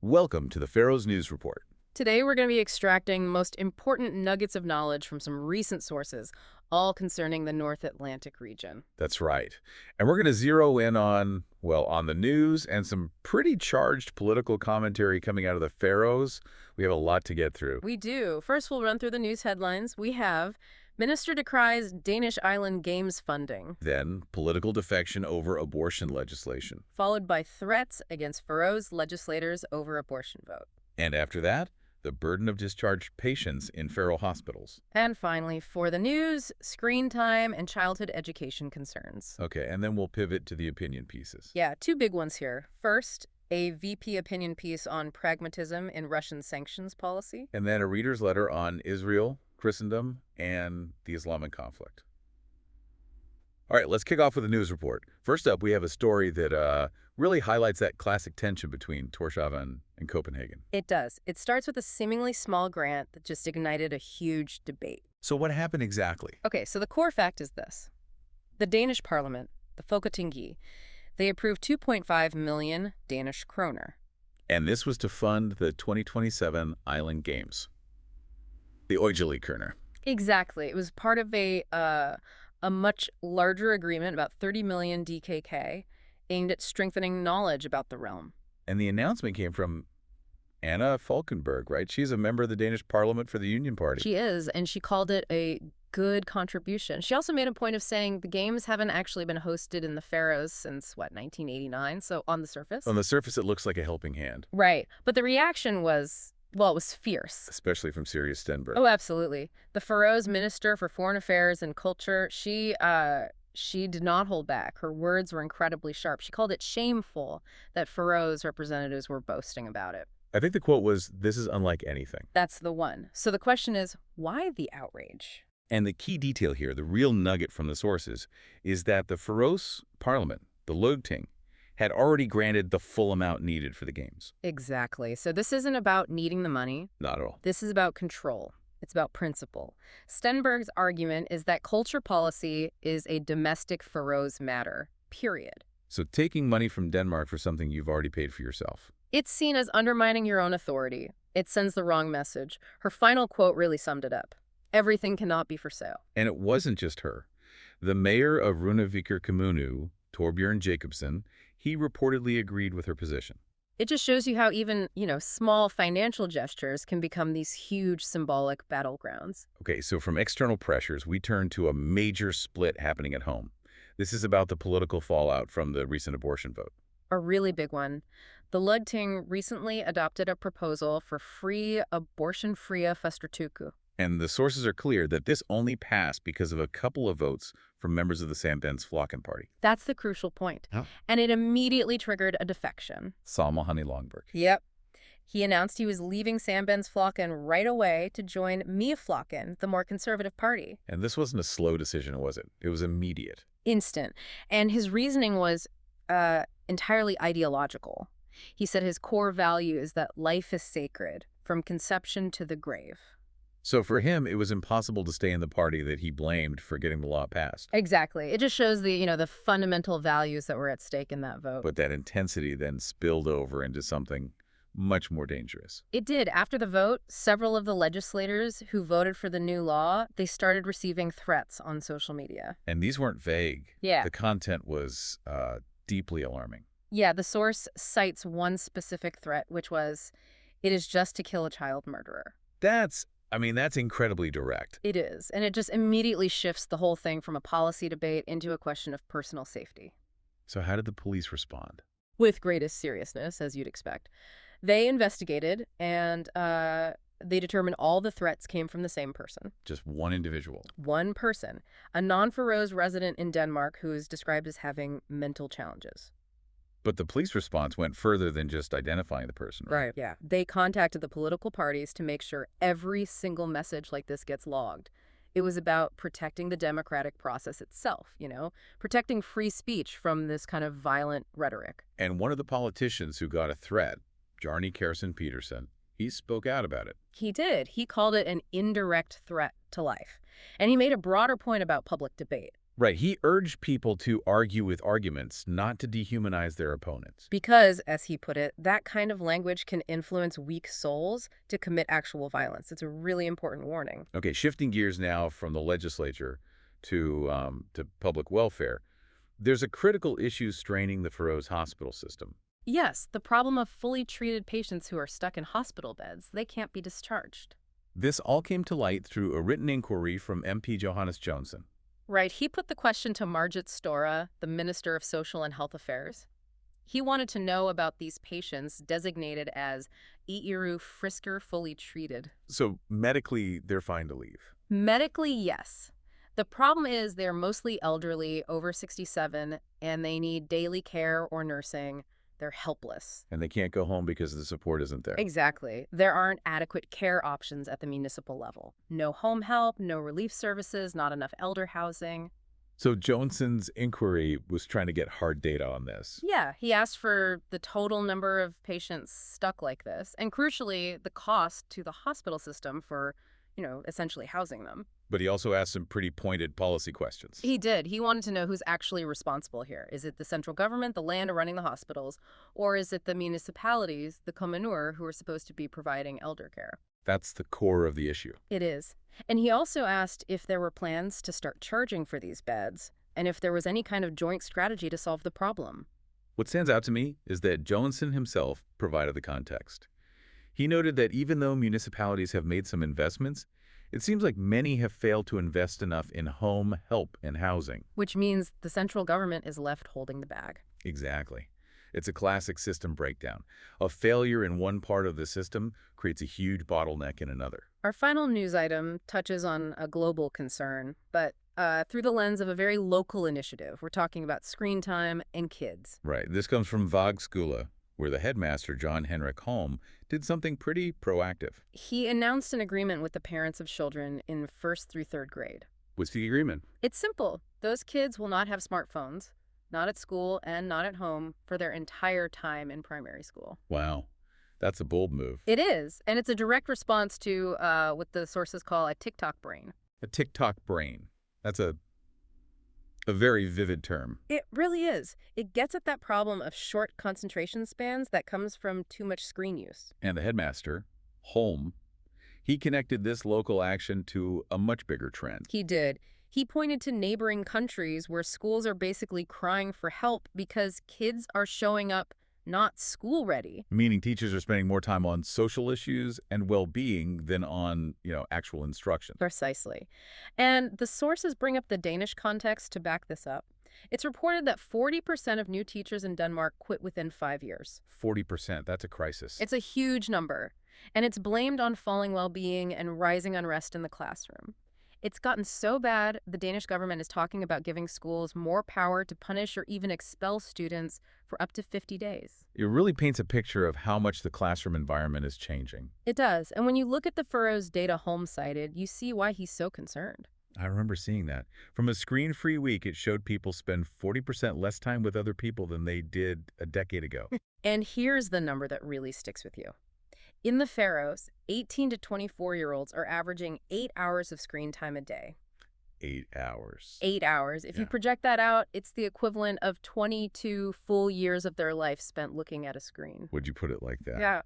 Welcome to the Faroes News Report. Today we're going to be extracting most important nuggets of knowledge from some recent sources, all concerning the North Atlantic region. That's right. And we're going to zero in on, well, on the news and some pretty charged political commentary coming out of the Faroes. We have a lot to get through. We do. First, we'll run through the news headlines. We have Minister decries Danish island games funding. Then, political defection over abortion legislation. Followed by threats against Faroese legislators over abortion vote. And after that, the burden of discharged patients in Faroe hospitals. And finally, for the news, screen time and childhood education concerns. Okay, and then we'll pivot to the opinion pieces. Yeah, two big ones here. First, a VP opinion piece on pragmatism in Russian sanctions policy. And then a reader's letter on Israel, Christendom, and the Islamic conflict. All right, let's kick off with a news report. First up, we have a story that really highlights that classic tension between Tórshavn and Copenhagen. It does. It starts with a seemingly small grant that just ignited a huge debate. So what happened exactly? Okay, so the core fact is this. The Danish parliament, the Folketinget, they approved 2.5 million Danish kroner. And this was to fund the 2027 Island Games. The Øyjalikerner. Exactly. It was part of a much larger agreement, about 30 million DKK, aimed at strengthening knowledge about the realm. And the announcement came from Anna Falkenberg, right? She's a member of the Danish Parliament for the Union Party. She is, and she called it a good contribution. She also made a point of saying the games haven't actually been hosted in the Faroes since, 1989, so on the surface. On the surface, it looks like a helping hand. Right, but the reaction was, well, it was fierce. Especially from Sirið Stenberg. Oh, absolutely. The Faroes Minister for Foreign Affairs and Culture, she did not hold back. Her words were incredibly sharp. She called it shameful that Faroes representatives were boasting about it. I think the quote was, "This is unlike anything." That's the one. So the question is, why the outrage? And the key detail here, the real nugget from the sources, is that the Faroese Parliament, the Løgting, had already granted the full amount needed for the games. Exactly. So this isn't about needing the money. Not at all. This is about control. It's about principle. Stenberg's argument is that culture policy is a domestic Faroese matter, period. So taking money from Denmark for something you've already paid for yourself. It's seen as undermining your own authority. It sends the wrong message. Her final quote really summed it up. Everything cannot be for sale. And it wasn't just her. The mayor of Runavíkar Kommunu, Torbjørn Jacobsen, he reportedly agreed with her position. It just shows you how even, small financial gestures can become these huge symbolic battlegrounds. Okay, so from external pressures, we turn to a major split happening at home. This is about the political fallout from the recent abortion vote. A really big one. The Løgting recently adopted a proposal for free abortion-fria fødselsdagsuke. And the sources are clear that this only passed because of a couple of votes from members of the Sambandsflokken party. That's the crucial point. Oh. And it immediately triggered a defection. Salma Honey Longberg. Yep. He announced he was leaving Sambandsflokken right away to join Miðflokken, the more conservative party. And this wasn't a slow decision, was it? It was immediate. Instant. And his reasoning was entirely ideological. He said his core value is that life is sacred, from conception to the grave. So for him, it was impossible to stay in the party that he blamed for getting the law passed. Exactly. It just shows the fundamental values that were at stake in that vote. But that intensity then spilled over into something much more dangerous. It did. After the vote, several of the legislators who voted for the new law, they started receiving threats on social media. And these weren't vague. Yeah. The content was deeply alarming. Yeah, the source cites one specific threat, which was, "It is just to kill a child murderer." That's incredibly direct. It is, and it just immediately shifts the whole thing from a policy debate into a question of personal safety. So how did the police respond? With greatest seriousness, as you'd expect. They investigated, and they determined all the threats came from the same person. Just one individual. One person, a non-Faroese resident in Denmark who is described as having mental challenges. But the police response went further than just identifying the person. Right, yeah. They contacted the political parties to make sure every single message like this gets logged. It was about protecting the democratic process itself, protecting free speech from this kind of violent rhetoric. And one of the politicians who got a threat, Bjarni Kjærsen Petersen, he spoke out about it. He did. He called it an indirect threat to life. And he made a broader point about public debate. Right, he urged people to argue with arguments, not to dehumanize their opponents. Because, as he put it, that kind of language can influence weak souls to commit actual violence. It's a really important warning. Okay, shifting gears now from the legislature to public welfare, there's a critical issue straining the Faroese hospital system. Yes, the problem of fully treated patients who are stuck in hospital beds. They can't be discharged. This all came to light through a written inquiry from MP Johannes Johnson. Right, he put the question to Margit Stora, the Minister of Social and Health Affairs. He wanted to know about these patients designated as Iiru Frisker fully treated. So medically, they're fine to leave. Medically, yes. The problem is they're mostly elderly, over 67, and they need daily care or nursing. They're helpless. And they can't go home because the support isn't there. Exactly. There aren't adequate care options at the municipal level. No home help, no relief services, not enough elder housing. So Johnson's inquiry was trying to get hard data on this. Yeah, he asked for the total number of patients stuck like this, and crucially, the cost to the hospital system for, essentially housing them. But he also asked some pretty pointed policy questions. He did. He wanted to know who's actually responsible here. Is it the central government, the land running the hospitals, or is it the municipalities, the kommunur, who are supposed to be providing elder care? That's the core of the issue. It is. And he also asked if there were plans to start charging for these beds, and if there was any kind of joint strategy to solve the problem. What stands out to me is that Johnson himself provided the context. He noted that even though municipalities have made some investments, it seems like many have failed to invest enough in home help and housing. Which means the central government is left holding the bag. Exactly. It's a classic system breakdown. A failure in one part of the system creates a huge bottleneck in another. Our final news item touches on a global concern, but through the lens of a very local initiative. We're talking about screen time and kids. Right. This comes from Vagskula, where the headmaster, John Henrik Holm, did something pretty proactive. He announced an agreement with the parents of children in 1st through 3rd grade. What's the agreement? It's simple. Those kids will not have smartphones, not at school and not at home, for their entire time in primary school. Wow. That's a bold move. It is, and it's a direct response to what the sources call a TikTok brain. A TikTok brain. That's a very vivid term. It really is. It gets at that problem of short concentration spans that comes from too much screen use. And the headmaster, Holm, he connected this local action to a much bigger trend. He did. He pointed to neighboring countries where schools are basically crying for help because kids are showing up not school-ready. Meaning teachers are spending more time on social issues and well-being than on, actual instruction. Precisely. And the sources bring up the Danish context to back this up. It's reported that 40% of new teachers in Denmark quit within 5 years. 40%, that's a crisis. It's a huge number, and it's blamed on falling well-being and rising unrest in the classroom. It's gotten so bad, the Danish government is talking about giving schools more power to punish or even expel students for up to 50 days. It really paints a picture of how much the classroom environment is changing. It does, and when you look at the Faroese data Holm cited, you see why he's so concerned. I remember seeing that. From a screen-free week, it showed people spend 40% less time with other people than they did a decade ago. And here's the number that really sticks with you. In the Faroes, 18 to 24-year-olds are averaging 8 hours of screen time a day. 8 hours. 8 hours. If you Yeah. project that out, it's the equivalent of 22 full years of their life spent looking at a screen. Would you put it like that? Yeah.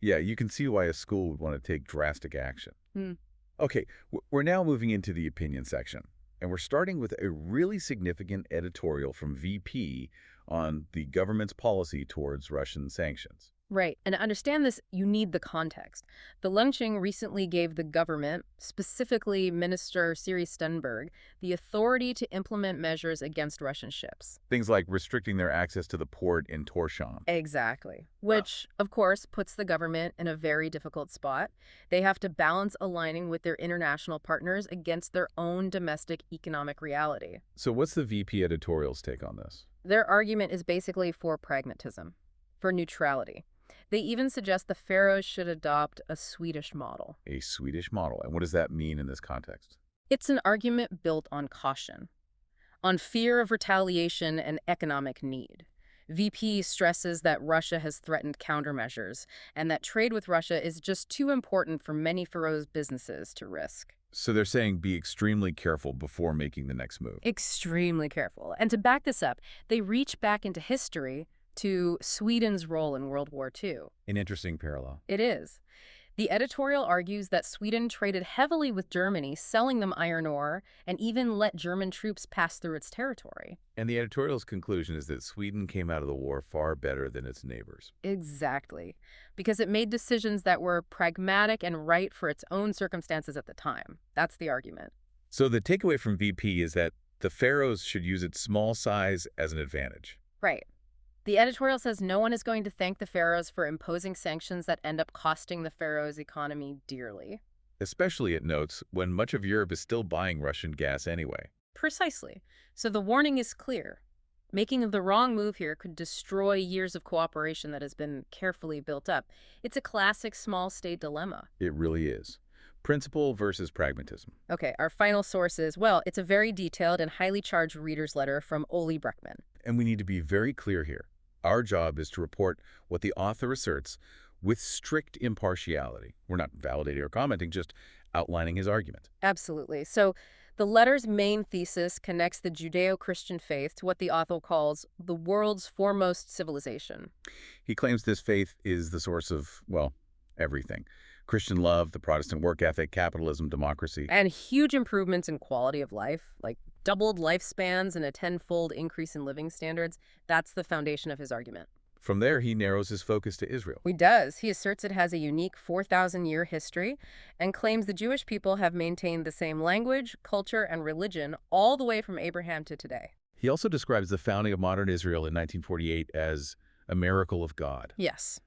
Yeah, you can see why a school would want to take drastic action. Hmm. Okay, we're now moving into the opinion section, and we're starting with a really significant editorial from VP on the government's policy towards Russian sanctions. Right. And to understand this, you need the context. The Lungching recently gave the government, specifically Minister Sirið Stenberg, the authority to implement measures against Russian ships. Things like restricting their access to the port in Tórshavn. Exactly. Which, of course, puts the government in a very difficult spot. They have to balance aligning with their international partners against their own domestic economic reality. So what's the VP editorial's take on this? Their argument is basically for pragmatism, for neutrality. They even suggest the Faroes should adopt a Swedish model. A Swedish model. And what does that mean in this context? It's an argument built on caution, on fear of retaliation and economic need. VP stresses that Russia has threatened countermeasures and that trade with Russia is just too important for many Faroes businesses to risk. So they're saying be extremely careful before making the next move. Extremely careful. And to back this up, they reach back into history to Sweden's role in World War II. An interesting parallel. It is. The editorial argues that Sweden traded heavily with Germany, selling them iron ore, and even let German troops pass through its territory. And the editorial's conclusion is that Sweden came out of the war far better than its neighbors. Exactly. Because it made decisions that were pragmatic and right for its own circumstances at the time. That's the argument. So the takeaway from VP is that the Faroes should use its small size as an advantage. Right. The editorial says no one is going to thank the Faroes for imposing sanctions that end up costing the Faroes' economy dearly. Especially, it notes, when much of Europe is still buying Russian gas anyway. Precisely. So the warning is clear. Making the wrong move here could destroy years of cooperation that has been carefully built up. It's a classic small state dilemma. It really is. Principle versus pragmatism. Okay, our final source is, well, it's a very detailed and highly charged reader's letter from Ole Breckman. And we need to be very clear here. Our job is to report what the author asserts with strict impartiality. We're not validating or commenting, just outlining his argument. Absolutely. So the letter's main thesis connects the Judeo-Christian faith to what the author calls the world's foremost civilization. He claims this faith is the source of, well, everything. Christian love, the Protestant work ethic, capitalism, democracy. And huge improvements in quality of life, like doubled lifespans and a tenfold increase in living standards. That's the foundation of his argument. From there, he narrows his focus to Israel. He does. He asserts it has a unique 4,000-year history and claims the Jewish people have maintained the same language, culture, and religion all the way from Abraham to today. He also describes the founding of modern Israel in 1948 as a miracle of God. Yes.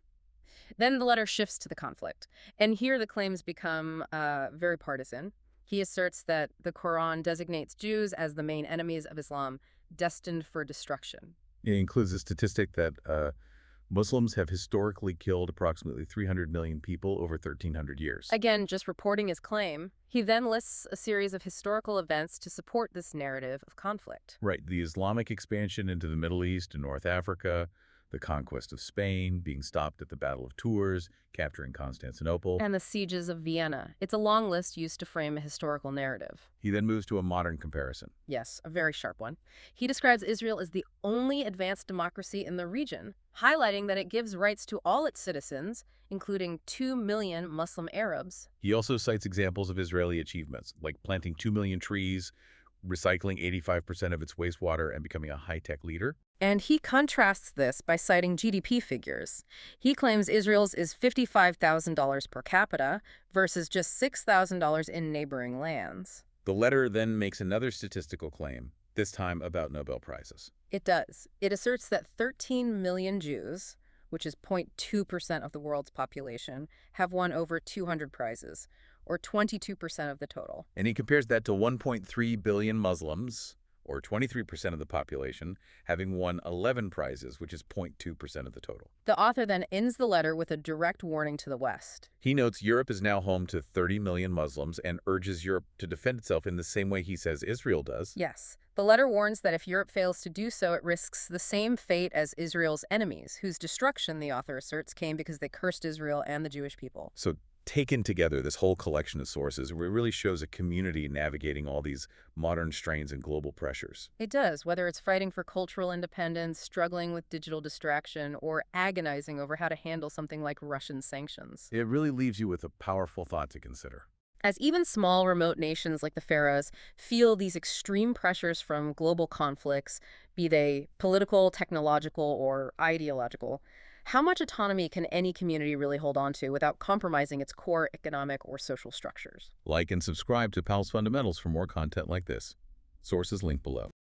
Then the letter shifts to the conflict. And here the claims become very partisan. He asserts that the Quran designates Jews as the main enemies of Islam, destined for destruction. It includes a statistic that Muslims have historically killed approximately 300 million people over 1,300 years. Again, just reporting his claim. He then lists a series of historical events to support this narrative of conflict. Right. The Islamic expansion into the Middle East and North Africa, the conquest of Spain, being stopped at the Battle of Tours, capturing Constantinople. And the sieges of Vienna. It's a long list used to frame a historical narrative. He then moves to a modern comparison. Yes, a very sharp one. He describes Israel as the only advanced democracy in the region, highlighting that it gives rights to all its citizens, including 2 million Muslim Arabs. He also cites examples of Israeli achievements, like planting 2 million trees, recycling 85% of its wastewater, and becoming a high-tech leader. And he contrasts this by citing GDP figures. He claims Israel's is $55,000 per capita versus just $6,000 in neighboring lands. The letter then makes another statistical claim, this time about Nobel Prizes. It does. It asserts that 13 million Jews, which is 0.2% of the world's population, have won over 200 prizes, or 22% of the total. And he compares that to 1.3 billion Muslims, or 23% of the population, having won 11 prizes, which is 0.2% of the total. The author then ends the letter with a direct warning to the West. He notes Europe is now home to 30 million Muslims and urges Europe to defend itself in the same way he says Israel does. Yes. The letter warns that if Europe fails to do so, it risks the same fate as Israel's enemies, whose destruction, the author asserts, came because they cursed Israel and the Jewish people. So taken together, this whole collection of sources really shows a community navigating all these modern strains and global pressures. It does, whether it's fighting for cultural independence, struggling with digital distraction, or agonizing over how to handle something like Russian sanctions. It really leaves you with a powerful thought to consider. As even small, remote nations like the Faroes feel these extreme pressures from global conflicts, be they political, technological, or ideological, how much autonomy can any community really hold on to without compromising its core economic or social structures? Like and subscribe to PalsFundamentals for more content like this. Sources linked below.